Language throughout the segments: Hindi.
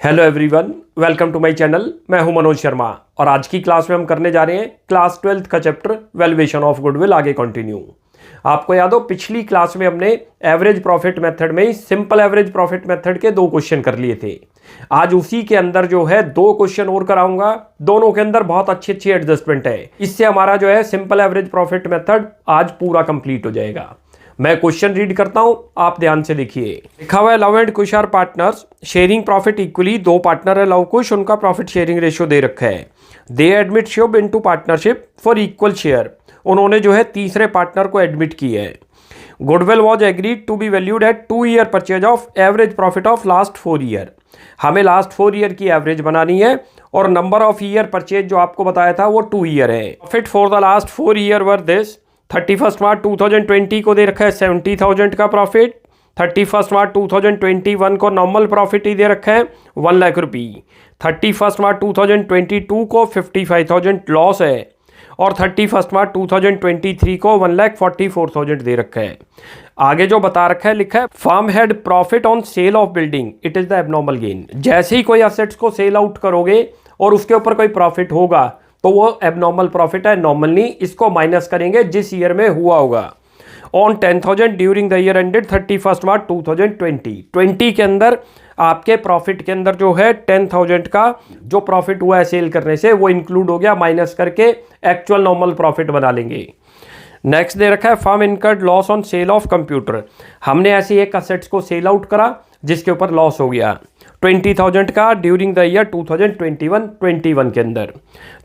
Hello everyone, welcome to my channel. मैं हूं मनोज शर्मा और आज की क्लास में हम करने जा रहे हैं क्लास 12th का चैप्टर वैल्यूएशन ऑफ गुडविल। आगे कंटिन्यू। आपको याद हो पिछली क्लास में हमने एवरेज प्रॉफिट मेथड में ही सिंपल एवरेज प्रॉफिट मेथड के 2 क्वेश्चन कर लिए थे। आज उसी के अंदर जो है 2 क्वेश्चन और कराऊंगा। दोनों के अंदर बहुत अच्छी अच्छी एडजस्टमेंट है। इससे हमारा जो है सिंपल एवरेज प्रॉफिट मेथड आज पूरा कंप्लीट हो जाएगा। मैं क्वेश्चन रीड करता हूं, आप ध्यान से देखिए। लिखा हुआ है Luv and Kush are partners sharing profit equally. 2 partner है लव कुश, उनका प्रॉफिट शेयरिंग रेशियो दे रखा है। They admit Shubh into partnership for equal share. उन्होंने जो है तीसरे पार्टनर को एडमिट किया है। Goodwill was agreed to be valued at 2 year purchase of average profit of last 4 year. हमें लास्ट 4 ईयर की एवरेज बनानी है और नंबर ऑफ ईयर परचेज जो आपको बताया था वो 2 ईयर है। Profit for the last 4 year were this. 31 मार्च 2020 को दे रखा है 70,000 का प्रॉफिट। 31 मार्च 2021 को नॉर्मल प्रॉफिट ही दे रखा है 1 लाख रुपी। 31 मार्च 2022 को 55,000 लॉस है और 31 मार्च 2023 को 1,44,000 दे रखा है। आगे जो बता रखा है लिखा है firm had profit on sale of building, it is the abnormal gain. जैसे ही कोई असेट्स को सेल आउट करोगे और उसके ऊपर कोई प्रॉफिट होगा तो वो एबनॉर्मल प्रॉफिट है, नॉर्मल नहीं। इसको माइनस करेंगे जिस ईयर में हुआ होगा। On 10,000 during the year ended 31 मार्च 2020 के अंदर आपके प्रॉफिट के अंदर जो है 10,000 का जो प्रॉफिट हुआ है सेल करने से वो इंक्लूड हो गया, माइनस करके एक्चुअल नॉर्मल प्रॉफिट बना लेंगे। नेक्स्ट दे रखा है firm incurred loss on sale of computer. हमने ऐसे एक असेट्स को सेल आउट करा जिसके ऊपर लॉस हो गया 20,000 का ड्यूरिंग द ईयर 2021 के अंदर।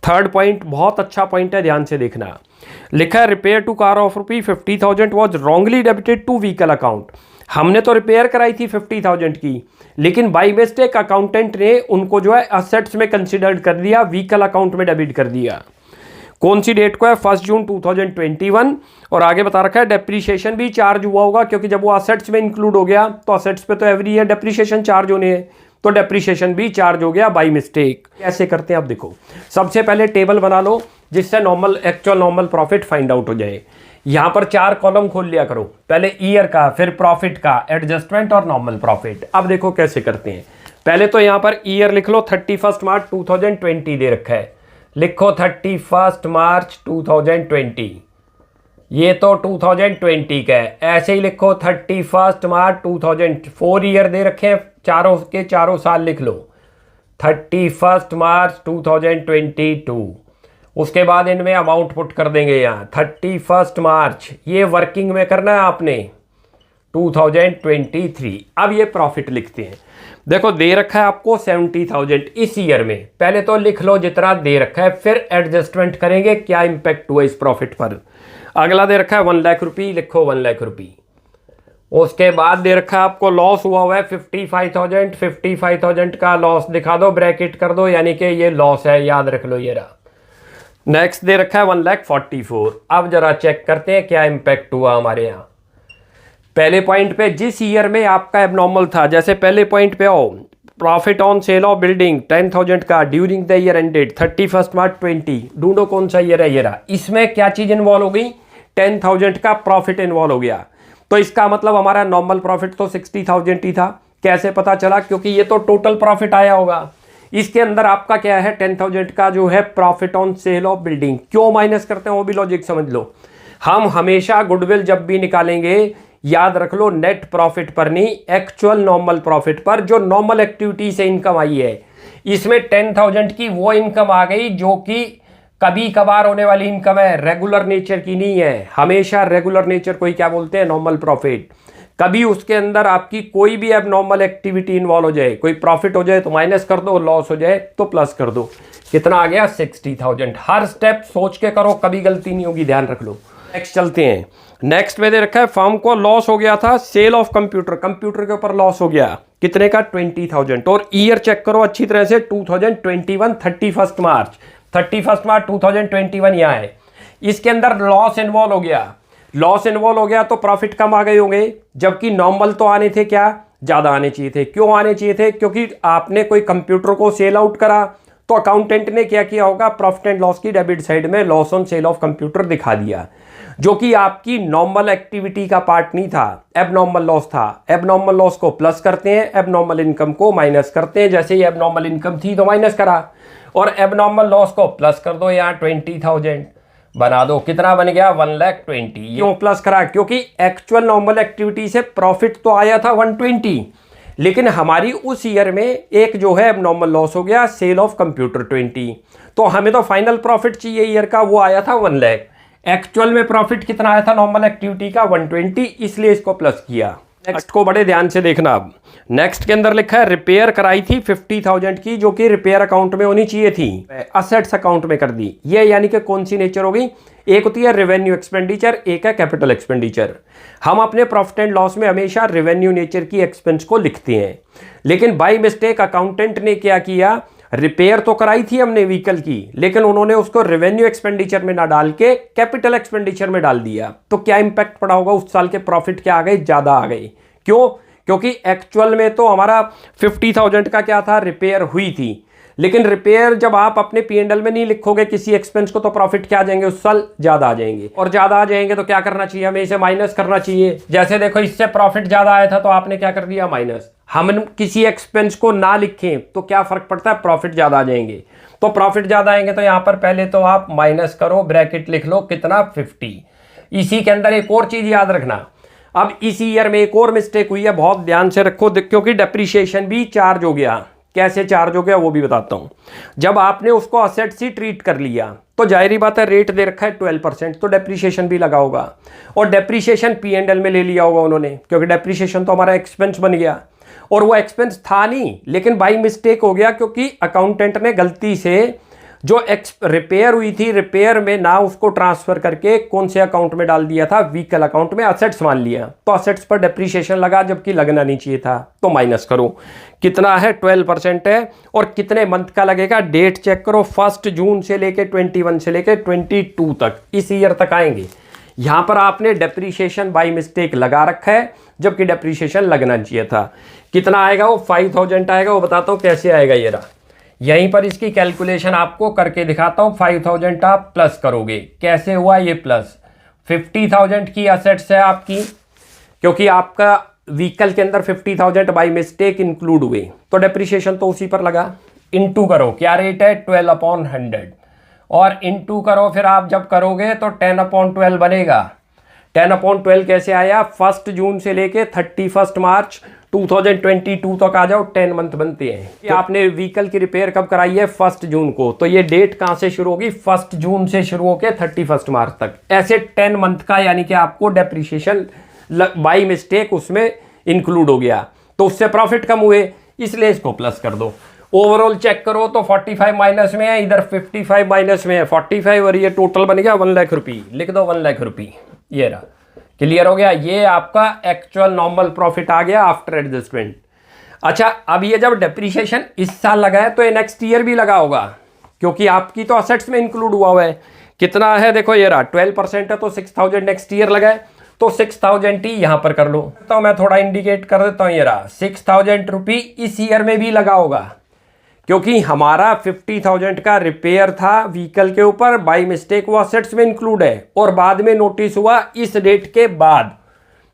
थर्ड पॉइंट बहुत अच्छा पॉइंट है, ध्यान से देखना। लिखा है repair to car of rupee 50,000 was wrongly debited to vehicle account. हमने तो रिपेयर कराई थी 50,000 की, लेकिन बाई मिस्टेक अकाउंटेंट ने उनको जो है असेट्स में कंसिडर्ड कर दिया, व्हीकल अकाउंट में डेबिट कर दिया। कौन सी डेट को है? 1 जून 2021। और आगे बता रखा है डेप्रीशिएशन भी चार्ज हुआ होगा क्योंकि जब वो असेट्स में इंक्लूड हो गया तो असेट्स पे तो एवरी ईयर डेप्रीशिएशन चार्ज होने हैं, तो डेप्रीशिएशन भी चार्ज हो गया बाई मिस्टेक। कैसे करते हैं आप देखो। सबसे पहले टेबल बना लो जिससे actual normal profit find out हो जाए। यहां पर 4 कॉलम खोल लिया करो, पहले ईयर का, फिर प्रॉफिट का, एडजस्टमेंट और नॉर्मल प्रॉफिट। अब देखो कैसे करते हैं। पहले तो यहां पर ईयर लिख लो, 31 मार्च 2020 दे रखा है। लिखो 31 मार्च 2020, ये तो 2020 का है। ऐसे ही लिखो 31 मार्च 2004 ईयर दे रखे हैं, चारों के चारों साल लिख लो। 31 मार्च 2022। उसके बाद इनमें अमाउंट पुट कर देंगे यहाँ 31 मार्च, ये वर्किंग में करना है आपने 2023। अब ये प्रॉफिट लिखते हैं। देखो दे रखा है आपको 70,000 इस ईयर में। पहले तो लिख लो जितना दे रखा है, फिर एडजस्टमेंट करेंगे क्या इंपैक्ट हुआ इस प्रॉफिट पर। अगला दे रखा है 1 लाख रुपी, लिखो 1 लाख रुपी। उसके बाद दे रखा है आपको लॉस हुआ है 55,000 का लॉस दिखा दो, ब्रैकेट कर दो, यानी कि ये लॉस है, याद रख लो ये रहा। नेक्स्ट दे रखा है 1,44,000। अब जरा चेक करते हैं क्या इंपैक्ट हुआ हमारे यहाँ। पहले पॉइंट पे जिस ईयर में आपका एबनॉर्मल था, जैसे पहले पॉइंट पे आओ, profit on sale of building 10,000 का ड्यूरिंग द ईयर एंडेड 31 मार्च 20। ढूंढो कौन सा ईयर है, ये रहा। इसमें क्या चीज इन्वॉल्व हो गई? 10,000 का प्रॉफिट इन्वॉल्व हो गया। तो इसका मतलब हमारा नॉर्मल प्रॉफिट तो 60,000 ही था। कैसे पता चला? क्योंकि ये तो टोटल प्रॉफिट आया होगा। इसके अंदर आपका क्या है 10,000 का जो है profit on sale of building. क्यों माइनस करते हैं वो भी लॉजिक समझ लो। हम हमेशा गुडविल जब भी निकालेंगे याद रख लो नेट प्रॉफिट पर नहीं, एक्चुअल नॉर्मल प्रॉफिट पर, जो नॉर्मल एक्टिविटी से इनकम आई है। इसमें 10,000 की वो इनकम आ गई जो कि कभी कभार होने वाली इनकम है, रेगुलर नेचर की नहीं है। हमेशा रेगुलर नेचर को ही क्या बोलते हैं? Normal profit. कभी उसके अंदर आपकी कोई भी एबनॉर्मल एक्टिविटी इन्वॉल्व हो जाए, कोई प्रॉफिट हो जाए तो माइनस कर दो, लॉस हो जाए तो प्लस कर दो। कितना आ गया? 60,000। हर स्टेप सोच के करो, कभी गलती नहीं होगी, ध्यान रख लो। नेक्स्ट चलते हैं। नेक्स्ट में दे रखा है फर्म को लॉस हो गया था सेल ऑफ कंप्यूटर। कंप्यूटर के ऊपर लॉस हो गया कितने का? 20,000। और ईयर चेक करो अच्छी तरह से, 2021 31 मार्च 2021 यहाँ है। इसके अंदर लॉस इन्वॉल्व हो गया। लॉस इन्वॉल्व हो गया तो प्रॉफिट कम आ गए होंगे, जबकि नॉर्मल तो आने थे क्या? ज्यादा आने चाहिए थे। क्यों आने चाहिए थे? क्योंकि आपने कोई कंप्यूटर को सेल आउट करा तो अकाउंटेंट ने क्या किया होगा? प्रॉफिट एंड लॉस की डेबिट साइड में loss on sale of computer दिखा दिया। जो कि आपकी नॉर्मल एक्टिविटी का पार्ट नहीं था, एबनॉर्मल लॉस था। एबनॉर्मल लॉस को प्लस करते हैं, एबनॉर्मल इनकम को माइनस करते हैं। जैसे ही एबनॉर्मल इनकम थी तो माइनस करा, और एबनॉर्मल लॉस को प्लस कर दो, यहाँ 20,000 बना दो। कितना बन गया? 1,20,000। क्यों प्लस करा? क्योंकि एक्चुअल नॉर्मल एक्टिविटी से प्रॉफिट तो आया था 120, लेकिन हमारी उस ईयर में एक जो है एबनॉर्मल लॉस हो गया, सेल ऑफ कंप्यूटर 20। तो हमें तो फाइनल प्रॉफिट चाहिए ईयर का, वो आया था 1 लाख। एक्चुअल में प्रॉफिट कितना आया था नॉर्मल एक्टिविटी का? 120, इसलिए इसको प्लस किया। नेक्स्ट को बड़े ध्यान से देखना। अब नेक्स्ट के अंदर लिखा है रिपेयर कराई थी 50,000 की, जो कि रिपेयर अकाउंट में होनी चाहिए थी, असेट्स अकाउंट में कर दी। ये यानी कि कौन सी नेचर होगी? एक होती है रेवेन्यू एक्सपेंडिचर, एक है कैपिटल एक्सपेंडिचर। हम अपने प्रॉफिट एंड लॉस में हमेशा रेवेन्यू नेचर की एक्सपेंस को लिखते हैं, लेकिन बाय मिस्टेक अकाउंटेंट ने क्या किया, रिपेयर तो कराई थी हमने व्हीकल की, लेकिन उन्होंने उसको रेवेन्यू एक्सपेंडिचर में ना डाल के कैपिटल एक्सपेंडिचर में डाल दिया। तो क्या इंपैक्ट पड़ा होगा? उस साल के प्रॉफिट क्या आ गए? ज्यादा आ गए। क्यों? क्योंकि एक्चुअल में तो हमारा 50,000 का क्या था, रिपेयर हुई थी, लेकिन रिपेयर जब आप अपने P&L में नहीं लिखोगे किसी एक्सपेंस को, तो प्रॉफिट क्या आ जाएंगे उस साल? ज्यादा आ जाएंगे। और ज्यादा आ जाएंगे तो क्या करना चाहिए? हमें इसे माइनस करना चाहिए। जैसे देखो, इससे प्रॉफिट ज्यादा आया था तो आपने क्या कर दिया? माइनस। हम किसी एक्सपेंस को ना लिखें तो क्या फर्क पड़ता है? प्रॉफिट ज्यादा आ जाएंगे। तो प्रॉफिट ज्यादा आएंगे तो यहां पर पहले तो आप माइनस करो, ब्रैकेट लिख लो, कितना? 50। इसी के अंदर एक और चीज याद रखना। अब इस ईयर में एक और मिस्टेक हुई है, बहुत ध्यान से रखो, क्योंकि डेप्रीशिएशन भी चार्ज हो गया। कैसे चार्ज हो गया वो भी बताता हूं। जब आपने उसको असेट से ट्रीट कर लिया तो जाहिर बात है रेट दे रखा है 12%, तो डेप्रीशिएशन भी लगा होगा, और डेप्रीशिएशन P&L में ले लिया होगा उन्होंने, क्योंकि डेप्रीशिएशन तो हमारा एक्सपेंस बन गया, और वो एक्सपेंस था नहीं, लेकिन बाई मिस्टेक हो गया, क्योंकि अकाउंटेंट ने गलती से जो रिपेयर हुई थी, रिपेयर में ना उसको ट्रांसफर करके कौन से अकाउंट में डाल दिया था? व्हीकल अकाउंट में, असेट्स मान लिया। तो असेट्स पर डेप्रीशिएशन लगा, जबकि लगना नहीं चाहिए था। तो माइनस करो, कितना है? 12% है। और कितने मंथ का लगेगा? डेट चेक करो, 1 जून से लेके 21 से लेके 22 तक, इस ईयर तक आएंगे। यहां पर आपने डेप्रीशिएशन बाई मिस्टेक लगा रखा है, जबकि डेप्रीशिएशन लगना चाहिए था। कितना आएगा? वो 5,000 आएगा। वो बताता हूं कैसे आएगा। ये रहा, यहीं पर इसकी कैलकुलेशन आपको करके दिखाता हूं। 5,000 आप प्लस करोगे, कैसे हुआ ये प्लस? 50,000 की असेट्स है आपकी, क्योंकि आपका व्हीकल के अंदर 50,000 बाई मिस्टेक इंक्लूड हुए, तो डेप्रीशिएशन तो उसी पर लगा। इनटू करो, क्या रेट है? 12/100, और इनटू करो, फिर आप जब करोगे तो 10/12 बनेगा। 10/12 कैसे आया? 1 जून से लेके 31 मार्च 2022 तक आ जाओ, 10 मंथ बनते हैं। तो आपने व्हीकल की रिपेयर कब कराई है? 1 जून को, तो ये डेट कहां से शुरू होगी? 1 जून से शुरू होकर 31 मार्च तक, ऐसे 10 मंथ का, यानी कि आपको डेप्रीशिएशन बाई मिस्टेक उसमें इंक्लूड हो गया, तो उससे प्रॉफिट कम हुए, इसलिए इसको प्लस कर दो। ओवरऑल चेक करो तो 45 माइनस में है, इधर 55 माइनस में है 45, और ये टोटल बन गया 1 लाख रुपये। लिख दो 1 लाख रुपये, ये रहा। क्लियर हो गया? ये आपका एक्चुअल नॉर्मल प्रॉफिट आ गया आफ्टर एडजस्टमेंट। अच्छा, अब ये जब डेप्रीशिएशन इस साल लगा है तो ये नेक्स्ट ईयर भी लगा होगा, क्योंकि आपकी तो असेट्स में इंक्लूड हुआ है। कितना है? देखो ये रहा, 12% है, तो 6,000 नेक्स्ट ईयर लगा है, तो 6,000 ही यहां पर कर लो। तो मैं थोड़ा इंडिकेट कर देता हूं, ये रहा 6,000 रुपये इस ईयर में भी लगा होगा, क्योंकि हमारा 50,000 का रिपेयर था व्हीकल के ऊपर, बाई मिस्टेक वो असेट्स में इंक्लूड है, और बाद में नोटिस हुआ इस डेट के बाद,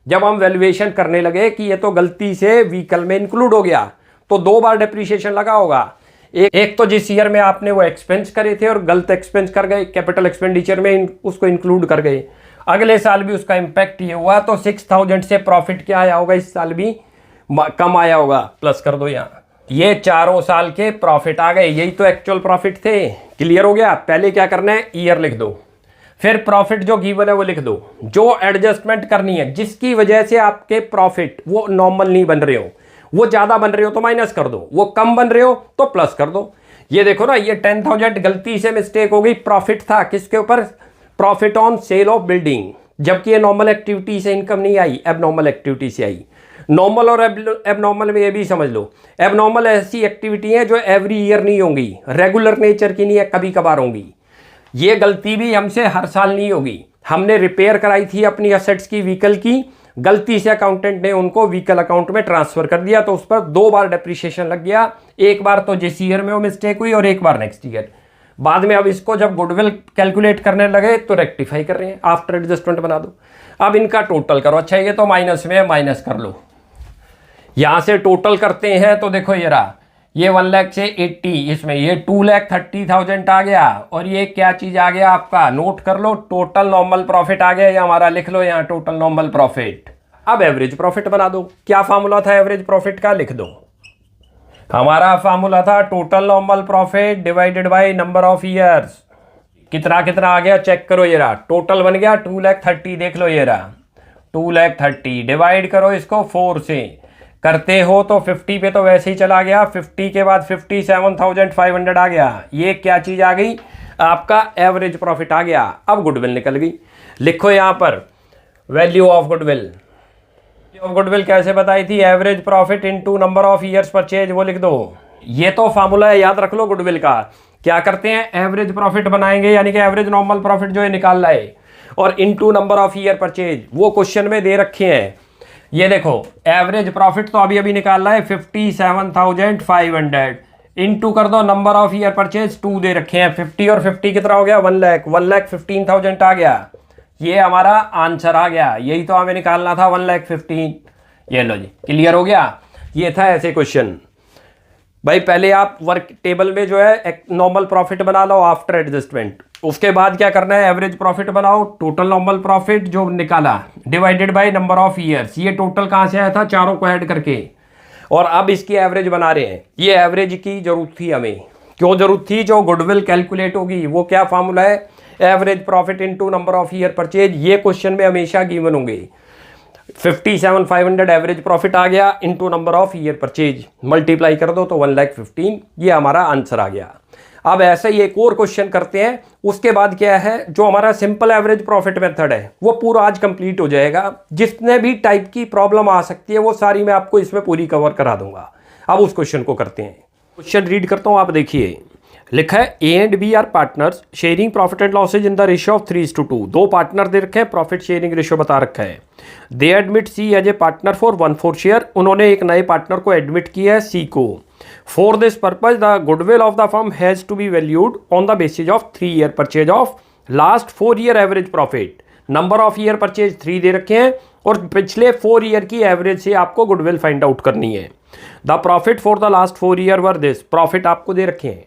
जब हम वैल्यूएशन करने लगे कि ये तो गलती से व्हीकल में इंक्लूड हो गया, तो 2 बार डेप्रीशिएशन लगा होगा। एक तो जिस ईयर में आपने वो एक्सपेंस करे थे और गलत एक्सपेंस कर गए, कैपिटल एक्सपेंडिचर में उसको इंक्लूड कर गए, अगले साल भी उसका इंपैक्ट ये हुआ, तो 6,000 से प्रॉफिट क्या आया होगा? इस साल भी कम आया होगा, प्लस कर दो यहाँ। ये चारों साल के प्रॉफिट आ गए, यही तो एक्चुअल प्रॉफिट थे। क्लियर हो गया? पहले क्या करना है? ईयर लिख दो, फिर प्रॉफिट जो गिवन है वो लिख दो, जो एडजस्टमेंट करनी है जिसकी वजह से आपके प्रॉफिट वो नॉर्मल नहीं बन रहे हो, वो ज्यादा बन रहे हो तो माइनस कर दो, वो कम बन रहे हो तो प्लस कर दो। ये देखो ना, ये 10,000 गलती से मिस्टेक हो गई, प्रॉफिट था किसके ऊपर? Profit on sale of building, जबकि ये नॉर्मल एक्टिविटी से इनकम नहीं आई, एबनॉर्मल एक्टिविटी से आई। नॉर्मल और एबनॉर्मल में ये भी समझ लो, एबनॉर्मल ऐसी एक्टिविटी है जो एवरी ईयर नहीं होंगी, रेगुलर नेचर की नहीं है, कभी कभार होंगी। ये गलती भी हमसे हर साल नहीं होगी। हमने रिपेयर कराई थी अपनी असेट्स की, व्हीकल की, गलती से अकाउंटेंट ने उनको व्हीकल अकाउंट में ट्रांसफर कर दिया, तो उस पर 2 बार डेप्रीशिएशन लग गया, एक बार तो जिस ईयर में वो मिस्टेक हुई और एक बार नेक्स्ट ईयर। बाद में अब इसको जब गुडविल कैलकुलेट करने लगे तो रेक्टिफाई कर रहे हैं, आफ्टर एडजस्टमेंट बना दो। अब इनका टोटल करो। अच्छा ये तो माइनस में है, माइनस कर लो। यहां से टोटल करते हैं तो देखो ये रहा, ये 1 लाख से 80, इसमें ये 2,30,000 आ गया, और ये क्या चीज आ गया आपका, नोट कर लो, टोटल नॉर्मल प्रॉफिट आ गया। ये हमारा लिख लो यहाँ टोटल नॉर्मल प्रॉफिट। अब एवरेज प्रॉफिट बना दो। क्या फार्मूला था एवरेज प्रॉफिट का, लिख दो। हमारा फार्मूला था total normal profit divided by number of years. कितना कितना आ गया चेक करो, ये रहा टोटल बन गया 2,30,000, देख लो ये रहा 2,30,000। डिवाइड करो इसको 4 से, करते हो तो 50 पे तो वैसे ही चला गया, 50 के बाद 57,500 आ गया। ये क्या चीज आ गई, आपका एवरेज प्रॉफिट आ गया। अब गुडविल निकल गई। लिखो यहां पर वैल्यू ऑफ गुडविल। गुडविल कैसे बताई थी, average profit into number of years purchase, वो लिख दो। ये तो फार्मूला है, याद रख लो गुडविल का। क्या करते हैं, एवरेज प्रॉफिट बनाएंगे, यानी कि एवरेज नॉर्मल प्रॉफिट जो है निकाल लाए, और into number of year purchase, वो क्वेश्चन में दे रखे हैं। ये देखो एवरेज प्रॉफिट तो अभी अभी निकाल रहा है 57,500, इनटू कर दो नंबर ऑफ ईयर परचेज 2 दे रखे हैं। 50 और 50 कितना हो गया, 1 लाख, 1,15,000 आ गया। ये हमारा आंसर आ गया, यही तो हमें निकालना था 1,15,000। ये लो जी, क्लियर हो गया। ये था ऐसे क्वेश्चन। भाई पहले आप वर्क टेबल में जो है नॉर्मल प्रॉफिट बना लो आफ्टर एडजस्टमेंट, उसके बाद क्या करना है, एवरेज प्रॉफिट बनाओ, टोटल नॉर्मल प्रॉफिट जो निकाला divided by number of years. ये टोटल कहाँ से आया था, चारों को ऐड करके, और अब इसकी एवरेज बना रहे हैं। ये एवरेज की जरूरत थी हमें, क्यों जरूरत थी, जो गुडविल कैलकुलेट होगी वो क्या फार्मूला है, average profit into number of year purchase. ये क्वेश्चन में हमेशा गिवन होंगे। 57,500 एवरेज प्रॉफिट आ गया, into number of year purchase, multiply कर दो तो 1,15,000, ये हमारा आंसर आ गया। अब ऐसे ही एक और क्वेश्चन करते हैं, उसके बाद क्या है, जो हमारा सिंपल एवरेज प्रॉफिट मेथड है वो पूरा आज कंप्लीट हो जाएगा। जितने भी टाइप की प्रॉब्लम आ सकती है वो सारी मैं आपको इसमें पूरी कवर करा दूंगा। अब उस क्वेश्चन को करते हैं। क्वेश्चन रीड करता हूं, आप देखिए। लिखा है A and B are partners sharing profit and losses in the ratio of 3:2। दो पार्टनर दे रखे हैं, प्रॉफिट शेयरिंग रेशियो बता रखा है। They admit C as a partner for 1/4 share. उन्होंने एक नए पार्टनर को एडमिट किया है, सी को। For this purpose the goodwill of the firm has to be valued on the basis of 3 year purchase of last 4 year average profit. Number of year purchase 3 दे रखे हैं, और पिछले 4 ईयर की एवरेज से आपको गुडविल फाइंड आउट करनी है। The profit for the last 4 year were this. Profit आपको दे रखे हैं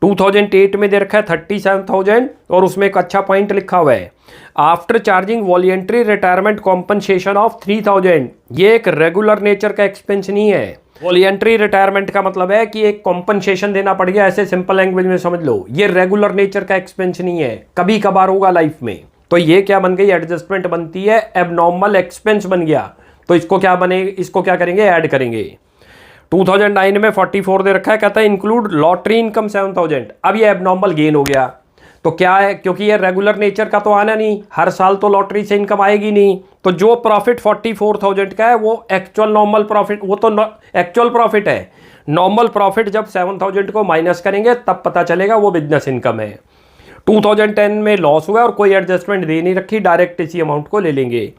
2008 में दे रखा है 37,000, और उसमें एक अच्छा पॉइंट लिखा हुआ है, after charging voluntary retirement compensation of 3,000। ये एक रेगुलर नेचर का एक्सपेंस नहीं है। वॉलंटरी रिटायरमेंट का मतलब है कि एक कॉम्पनसेशन देना पड़ गया, ऐसे सिंपल लैंग्वेज में समझ लो। ये रेगुलर नेचर का एक्सपेंस नहीं है, कभी कभार होगा लाइफ में। तो ये क्या बन गई, एडजस्टमेंट बनती है, एबनॉर्मल एक्सपेंस बन गया। तो इसको क्या बने, इसको क्या करेंगे, ऐड करेंगे। 2009 में 44 दे रखा है, कहता है इंक्लूड लॉटरी इनकम 7,000। अब ये एबनॉर्मल गेन हो गया, तो क्या है, क्योंकि ये रेगुलर नेचर का तो आना नहीं, हर साल तो लॉटरी से इनकम आएगी नहीं। तो जो प्रॉफिट 44,000 का है वो एक्चुअल नॉर्मल प्रॉफिट, वो तो एक्चुअल प्रॉफिट है। नॉर्मल प्रॉफिट जब 7,000 को माइनस करेंगे तब पता चलेगा वो बिजनेस इनकम है। 2010 में लॉस हुआ और कोई एडजस्टमेंट दे नहीं रखी, डायरेक्ट इसी अमाउंट को ले लेंगे।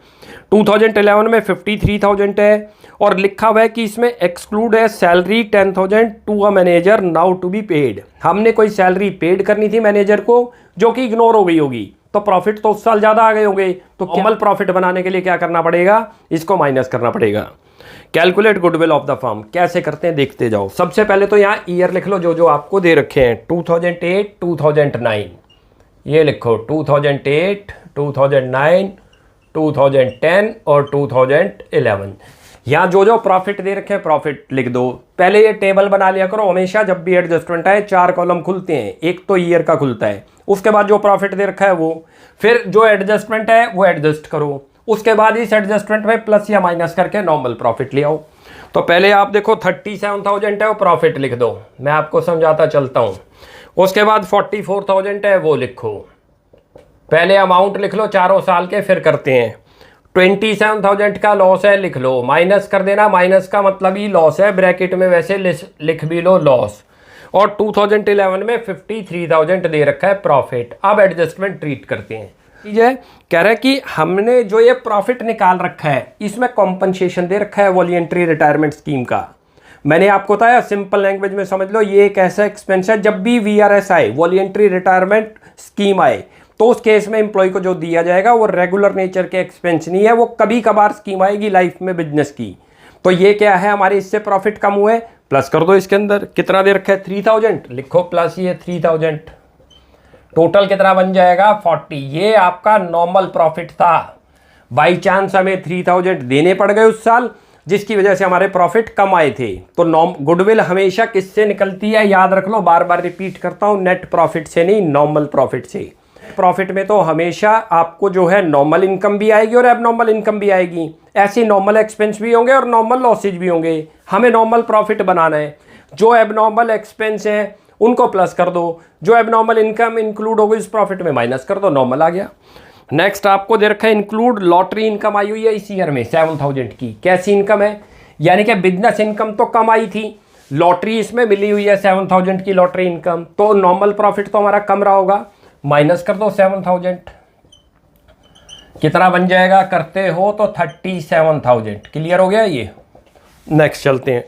2011 में 53,000 है, और लिखा हुआ है कि इसमें एक्सक्लूड है salary 10,000 to a manager now to be paid. हमने कोई सैलरी पेड करनी थी मैनेजर को, जो कि इग्नोर हो गई होगी, तो प्रॉफिट तो उस साल ज़्यादा आ गए होंगे। तो नॉर्मल प्रॉफिट बनाने के लिए क्या करना पड़ेगा, इसको माइनस करना पड़ेगा। Calculate goodwill of the firm कैसे करते हैं देखते जाओ। सबसे पहले तो यहाँ ईयर लिख लो जो जो आपको दे रखे हैं, 2008, 2009, ये लिखो 2008, 2009, 2010 और 2011। यहाँ जो जो प्रॉफिट दे रखे हैं प्रॉफिट लिख दो। पहले ये टेबल बना लिया करो, हमेशा जब भी एडजस्टमेंट आए 4 कॉलम खुलते हैं, एक तो ईयर का खुलता है, उसके बाद जो प्रॉफिट दे रखा है वो, फिर जो एडजस्टमेंट है वो एडजस्ट करो, उसके बाद इस एडजस्टमेंट में प्लस या माइनस करके नॉर्मल प्रॉफिट ले आओ। तो पहले आप देखो 37,000 है वो प्रॉफिट लिख दो, मैं आपको समझाता चलता हूँ। उसके बाद 44,000 है वो लिखो, पहले अमाउंट लिख लो चारों साल के, फिर करते हैं। 27,000 का लॉस है लिख लो, माइनस कर देना, माइनस का मतलब ही लॉस है, ब्रैकेट में वैसे लिख भी लो लॉस। और 2011 में 53,000 दे रखा है प्रॉफिट। अब एडजस्टमेंट ट्रीट करते हैं। ठीक है, कह रहा है कि हमने जो ये प्रॉफिट निकाल रखा है इसमें कॉम्पनसेशन दे रखा है वॉलंटरी रिटायरमेंट स्कीम का। मैंने आपको बताया सिंपल लैंग्वेज में समझ लो, ये एक ऐसा एक्सपेंस है जब भी वीआरएस आए, वॉलंटरी रिटायरमेंट स्कीम आए, तो उस केस में एम्प्लॉय को जो दिया जाएगा वो रेगुलर नेचर के एक्सपेंस नहीं है, वो कभी कभार स्कीम आएगी लाइफ में बिजनेस की। तो ये क्या है, हमारे इससे प्रॉफिट कम हुए, प्लस कर दो इसके अंदर कितना दे रखा है 3000, लिखो प्लस ये 3000, टोटल कितना बन जाएगा 40। ये आपका नॉर्मल प्रॉफिट था। बाई चांस हमें 3000 देने पड़ गए उस साल, जिसकी वजह से हमारे प्रॉफिट कम आए थे। तो गुडविल हमेशा किससे निकलती है, याद रख लो, बार बार रिपीट करता हूं, नेट प्रॉफिट से नहीं, नॉर्मल प्रॉफिट से। प्रॉफिट में तो हमेशा आपको जो है नॉर्मल इनकम भी आएगी और एबनॉर्मल इनकम भी आएगी। ऐसे नॉर्मल एक्सपेंस भी होंगे और नॉर्मल लॉसेज भी होंगे। हमें नॉर्मल प्रॉफिट बनाना है। जो एबनॉर्मल एक्सपेंस हैं उनको प्लस कर दो, जो एबनॉर्मल इनकम इंक्लूड होगी इस प्रॉफिट में माइनस कर दो, नॉर्मल आ गया। नेक्स्ट आपको दे रखा है इंक्लूड लॉटरी इनकम आई हुई है इस ईयर में 7000 की। कैसी इनकम है, यानी कि बिजनेस इनकम तो कम आई थी, लॉटरी इसमें मिली हुई है 7000 की लॉटरी इनकम, तो नॉर्मल प्रॉफिट तो हमारा कम रहा होगा, माइनस कर दो 7000, कितना बन जाएगा करते हो तो 37000। क्लियर हो गया ये। नेक्स्ट चलते हैं,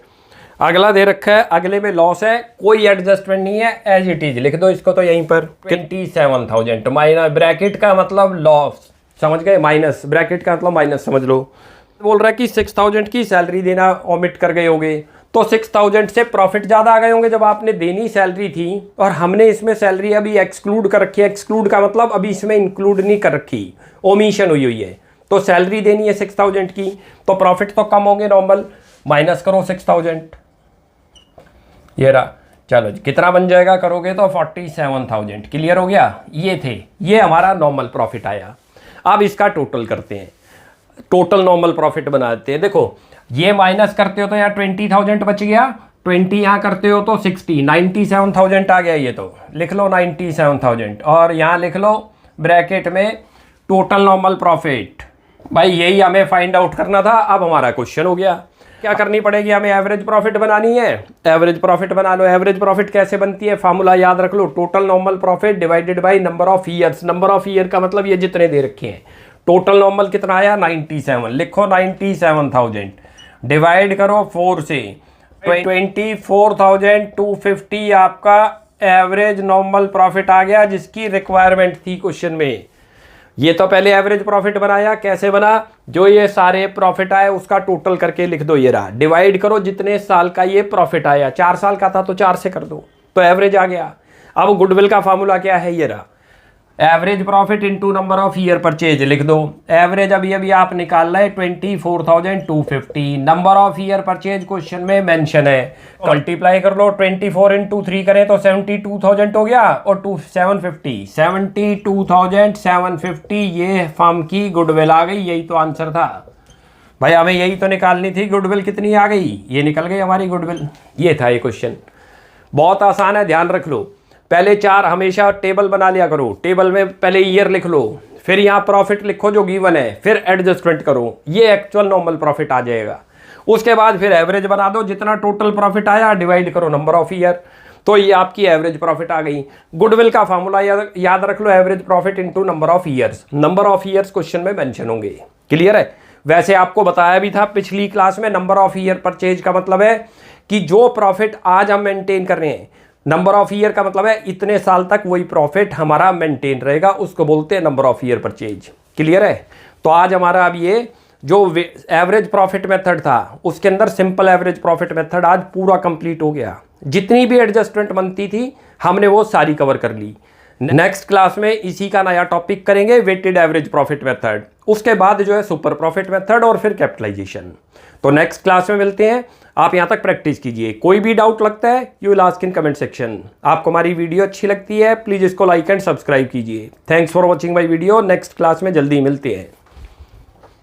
अगला दे रखा है, अगले में लॉस है, कोई एडजस्टमेंट नहीं है, एज इट इज लिख दो इसको तो यहीं पर 27000 माइनस, ब्रैकेट का मतलब लॉस समझ गए, माइनस ब्रैकेट का मतलब माइनस समझ लो। बोल रहा है कि 6000 की सैलरी देना ओमिट कर गए होगे, तो 6000 से प्रॉफिट ज़्यादा आ गए होंगे जब आपने देनी सैलरी थी, और हमने इसमें सैलरी अभी एक्सक्लूड कर रखी है। एक्सक्लूड का मतलब अभी इसमें इंक्लूड नहीं कर रखी, ओमिशन हुई हुई है, तो सैलरी देनी है 6000 की, तो प्रॉफिट तो कम होंगे नॉर्मल, माइनस करो 6000, ये रहा। चलो कितना बन जाएगा करोगे तो 47000। क्लियर हो गया। ये थे, ये हमारा नॉर्मल प्रॉफिट आया। अब इसका टोटल करते हैं, टोटल नॉर्मल प्रॉफिट बनाते हैं। देखो ये माइनस करते हो तो यहाँ 20000 बच गया, 20 यहाँ करते हो तो 60, 97000 आ गया। ये तो लिख लो 97000, और यहाँ लिख लो ब्रैकेट में टोटल नॉर्मल प्रॉफिट। भाई यही हमें फाइंड आउट करना था। अब हमारा क्वेश्चन हो गया, क्या करनी पड़ेगी, हमें एवरेज प्रॉफिट बनानी है। एवरेज प्रॉफिट बना लो। एवरेज प्रॉफिट कैसे बनती है, फार्मूला याद रख लो, total normal profit divided by number of years. Number of year का मतलब ये जितने दे रखे हैं। टोटल नॉर्मल कितना आया 97, लिखो 97000 डिवाइड करो 4 से, 24250 आपका एवरेज नॉर्मल प्रॉफिट आ गया, जिसकी रिक्वायरमेंट थी क्वेश्चन में। ये तो पहले एवरेज प्रॉफिट बनाया, कैसे बना, जो ये सारे प्रॉफिट आए उसका टोटल करके लिख दो, ये रहा, डिवाइड करो जितने साल का ये प्रॉफिट आया। 4 साल का था तो 4 से कर दो, तो एवरेज आ गया। अब गुडविल का फार्मूला क्या है, ये रहा, average profit into number of year purchase लिख दो। एवरेज अभी अभी आप निकाल रहे 24250, number of year purchase question में मेंशन है, मल्टीप्लाई कर लो, 24 × 3 करें तो 72000 हो गया, और 750 ये फर्म की गुडविल आ गई। यही तो आंसर था भाई, हमें यही तो निकालनी थी, गुडविल कितनी आ गई, ये निकल गई हमारी गुडविल। ये था ये क्वेश्चन, बहुत आसान है, ध्यान रख लो। पहले 4 हमेशा टेबल बना लिया करो, टेबल में पहले ईयर लिख लो, फिर यहाँ प्रॉफिट लिखो जो गिवन है, फिर एडजस्टमेंट करो, ये एक्चुअल नॉर्मल प्रॉफिट आ जाएगा। उसके बाद फिर एवरेज बना दो, जितना टोटल प्रॉफिट आया डिवाइड करो नंबर ऑफ ईयर, तो ये आपकी एवरेज प्रॉफिट आ गई। गुडविल का फार्मूला याद रख लो, average profit into number of years. Number of years question में मेंशन होंगे। क्लियर है। वैसे आपको बताया भी था पिछली क्लास में, नंबर ऑफ ईयर परचेज का मतलब है कि जो प्रॉफिट आज हम मेंटेन कर रहे हैं, नंबर ऑफ ईयर का मतलब है इतने साल तक वही प्रॉफिट हमारा मेंटेन रहेगा, उसको बोलते हैं number of year purchase. Clear है। तो आज हमारा अब ये जो एवरेज प्रॉफिट मेथड था, उसके अंदर सिंपल एवरेज प्रॉफिट मेथड आज पूरा कंप्लीट हो गया। जितनी भी एडजस्टमेंट बनती थी हमने वो सारी कवर कर ली। नेक्स्ट क्लास में इसी का नया टॉपिक करेंगे, वेटेड एवरेज प्रॉफिट मेथड। उसके बाद जो है सुपर प्रॉफिट मेथड और फिर कैपिटलाइजेशन। तो नेक्स्ट क्लास में मिलते हैं। आप यहाँ तक प्रैक्टिस कीजिए। कोई भी डाउट लगता है you will ask in comment section. आपको हमारी वीडियो अच्छी लगती है प्लीज़ इसको लाइक एंड सब्सक्राइब कीजिए। Thanks for watching my video. Next class में जल्दी मिलते हैं।